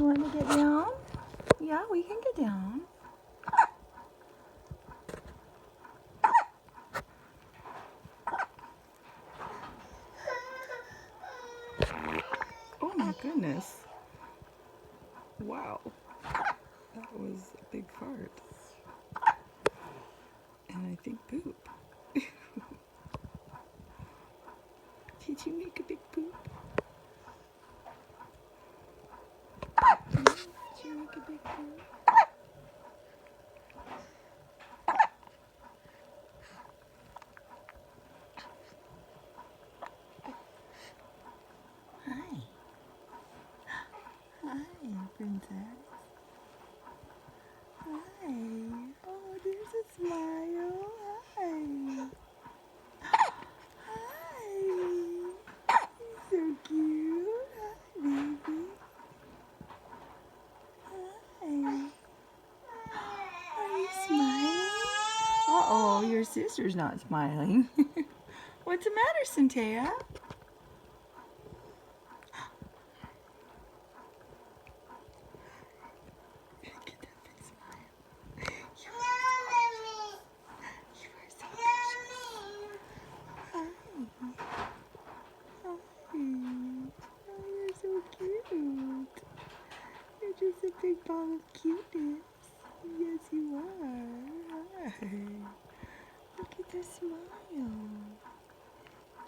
want to get down? Yeah, we can get down. Oh my goodness. Wow. That was a big fart. And I think poop. Did you make a big poop? Did you make a big poop? Hi. Hi, princess. Hi. Oh, there's a smile. Hi. Hi. You're so cute. Hi, baby. Hi. Are you smiling? Uh-oh, your sister's not smiling. What's the matter, Centea? Look at that big smile. You are so precious. Hi. Hi. Oh, you're so cute. You're just a big ball of cuteness. Yes, you are. Hi. Look at the smile.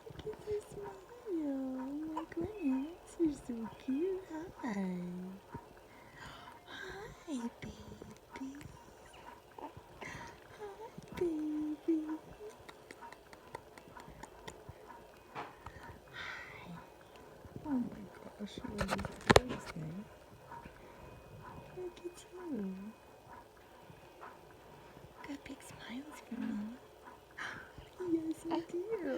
Look at the smile. Oh my goodness. You're so cute. Hi. Hi, baby. Hi, baby. Oh my gosh, what is this thing? Look at you. Got big smiles for me. Yes, you do.